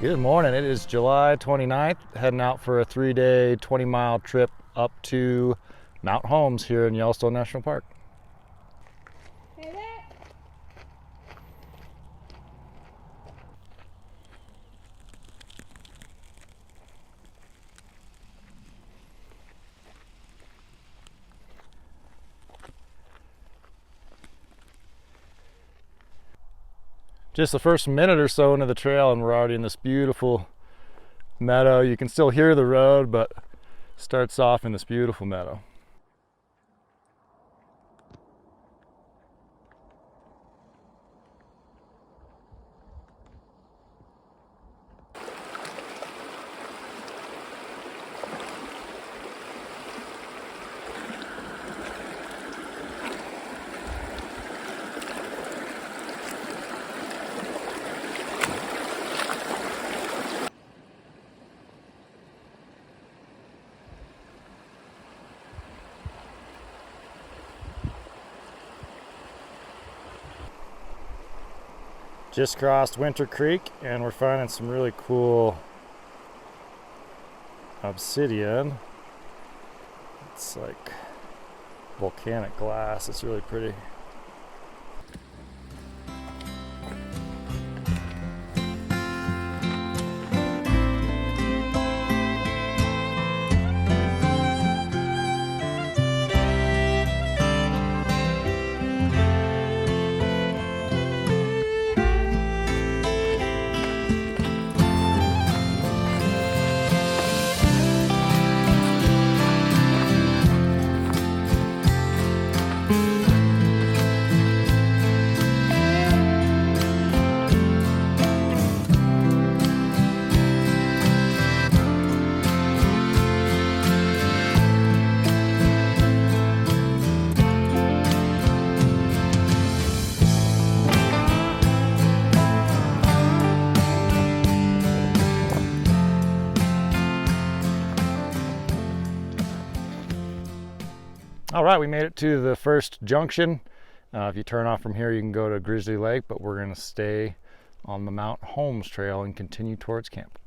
Good morning. It is July 29th, heading out for a 3-day, 20-mile trip up to Mount Holmes here in Yellowstone National Park. Hey there. Just the first minute or so into the trail and we're already in this beautiful meadow. You can still hear the road, but it starts off in this beautiful meadow. Just crossed Winter Creek and we're finding some really cool obsidian. It's like volcanic glass. It's really pretty. All right, we made it to the first junction. If you turn off from here, you can go to Grizzly Lake, but we're going to stay on the Mount Holmes trail and continue towards camp.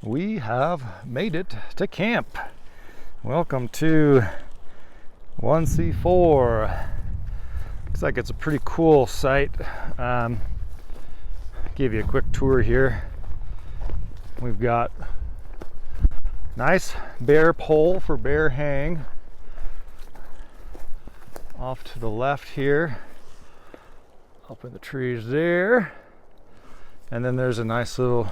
We have made it to camp. Welcome to 1C4. Looks like it's a pretty cool site. Give you a quick tour here. We've got nice bear pole for bear hang off to the left here, up in the trees there, and then there's a nice little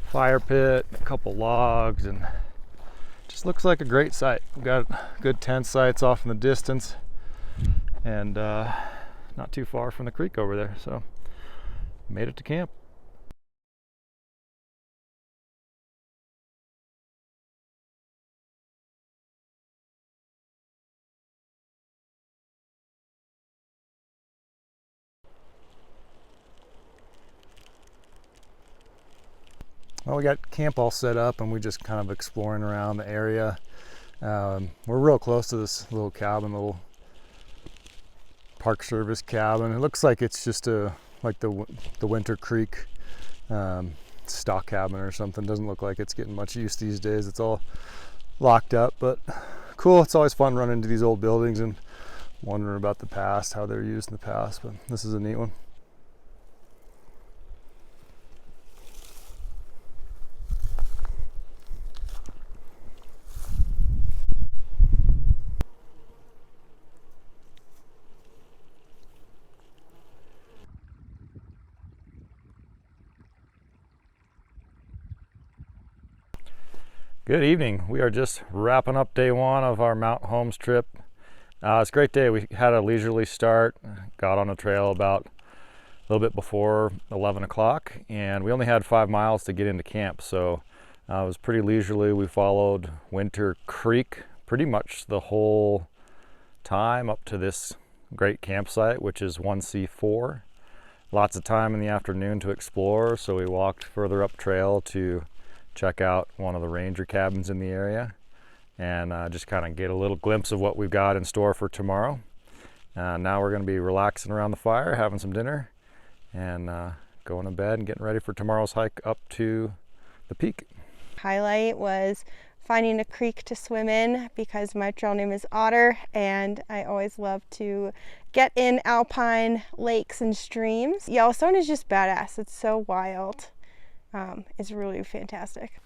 fire pit, a couple logs, and just looks like a great site. We've got good tent sites off in the distance and not too far from the creek over there, so made it to camp. Well, we got camp all set up and we're just kind of exploring around the area. We're real close to this little cabin, little Park Service cabin. It looks like it's just like the Winter Creek stock cabin or something. Doesn't look like it's getting much use these days. It's all locked up, but cool. It's always fun running into these old buildings and wondering about the past, how they're used in the past, but this is a neat one. Good evening. We are just wrapping up day one of our Mount Holmes trip. It's a great day. We had a leisurely start, got on the trail about a little bit before 11 o'clock, and we only had 5 miles to get into camp, so it was pretty leisurely. We followed Winter Creek pretty much the whole time up to this great campsite, which is 1C4. Lots of time in the afternoon to explore, so we walked further up trail to check out one of the ranger cabins in the area and just kind of get a little glimpse of what we've got in store for tomorrow. Now we're going to be relaxing around the fire, having some dinner, and going to bed and getting ready for tomorrow's hike up to the peak. Highlight was finding a creek to swim in because my trail name is Otter, and I always love to get in alpine lakes and streams. Yellowstone is just badass. It's so wild. It's really fantastic.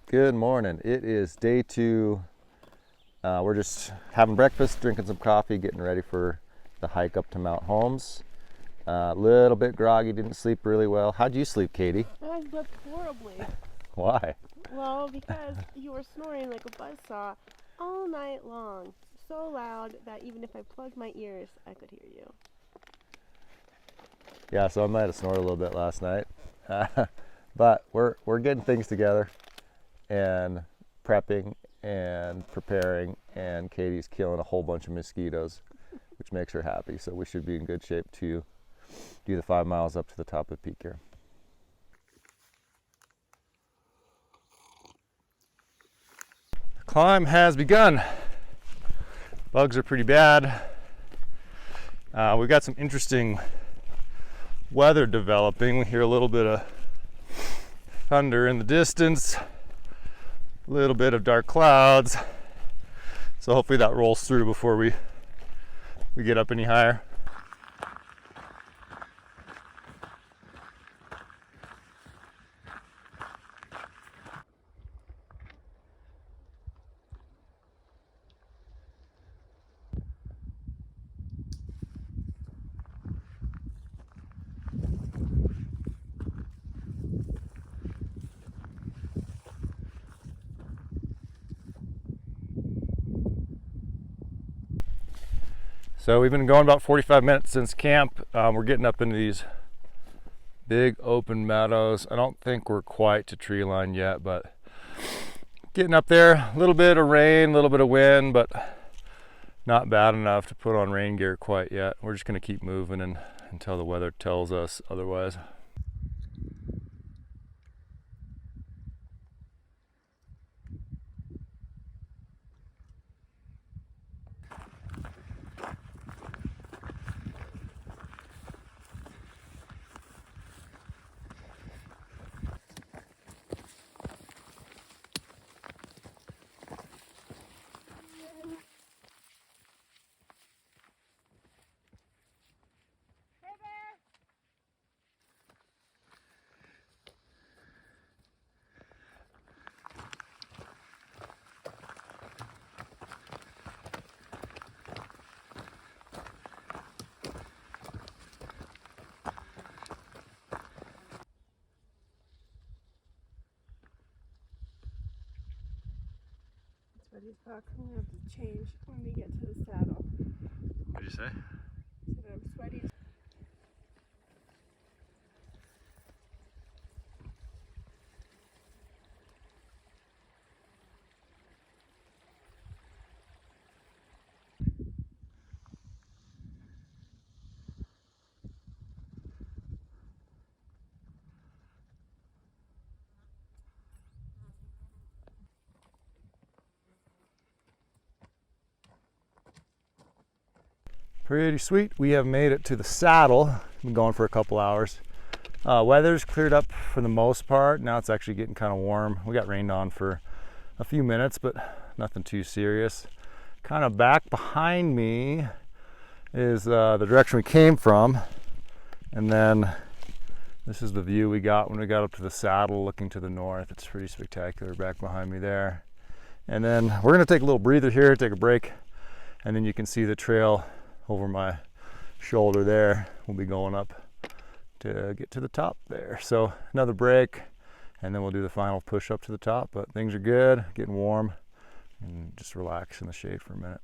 Good morning. It is day 2. We're just having breakfast, drinking some coffee, getting ready for the hike up to Mount Holmes. A little bit groggy, didn't sleep really well. How'd you sleep, Katie? I slept horribly. Why? Well, because you were snoring like a buzzsaw all night long. So loud that even if I plugged my ears, I could hear you. Yeah, so I might have snored a little bit last night. But we're getting things together and prepping and preparing, and Katie's killing a whole bunch of mosquitoes, which makes her happy. So we should be in good shape to do the 5 miles up to the top of the peak here. The climb has begun. Bugs are pretty bad. We've got some interesting weather developing. We hear a little bit of thunder in the distance, a little bit of dark clouds, so hopefully that rolls through before we get up any higher. So we've been going about 45 minutes since camp. We're getting up into these big open meadows. I don't think we're quite to tree line yet, but getting up there. A little bit of rain, a little bit of wind, but not bad enough to put on rain gear quite yet. We're just going to keep moving until the weather tells us otherwise. Sweaty fuck. I'm gonna have to change when we get to the saddle. What'd you say? So that I'm sweaty. Pretty sweet. We have made it to the saddle. Been going for a couple hours. Weather's cleared up for the most part. Now it's actually getting kind of warm. We got rained on for a few minutes, but nothing too serious. Kind of back behind me is the direction we came from, and then this is the view we got when we got up to the saddle looking to the north. It's pretty spectacular back behind me there. And then we're going to take a little breather here, take a break, and then you can see the trail over my shoulder there. We'll be going up to get to the top there. So another break, and then we'll do the final push up to the top. But things are good, getting warm, and just relax in the shade for a minute.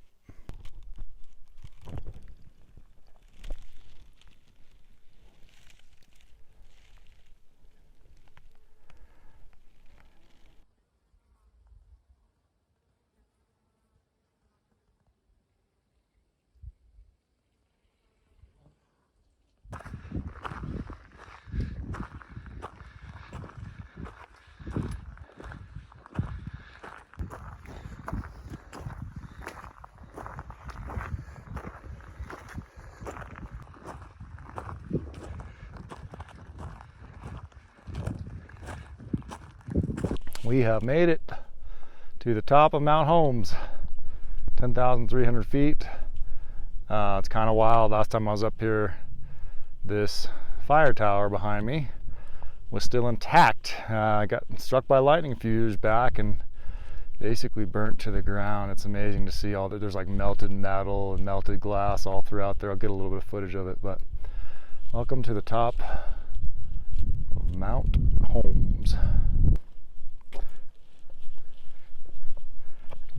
We have made it to the top of Mount Holmes, 10,300 feet. It's kind of wild. Last time I was up here, this fire tower behind me was still intact. I got struck by lightning a few years back and basically burnt to the ground. It's amazing to see all that. There's like melted metal and melted glass all throughout there. I'll get a little bit of footage of it, but welcome to the top of Mount Holmes.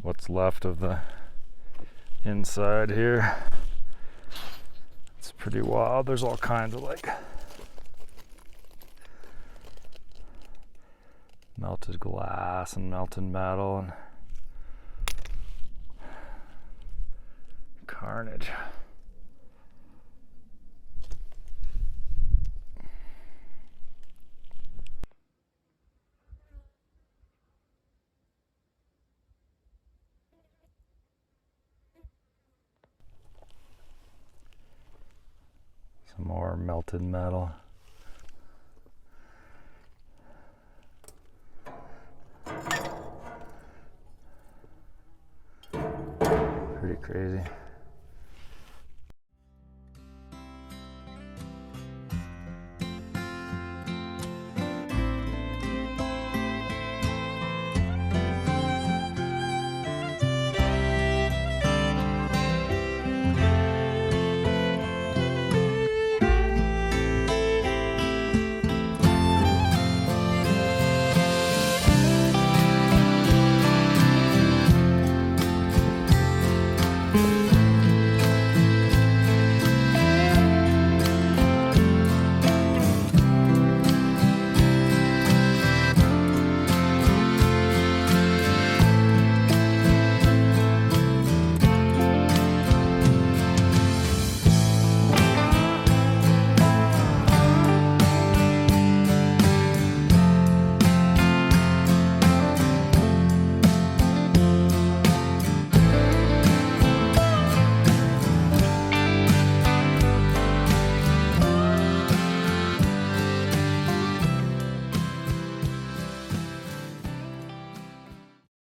What's left of the inside here. It's pretty wild. There's all kinds of like melted glass and melted metal and carnage. Some more melted metal. Pretty crazy.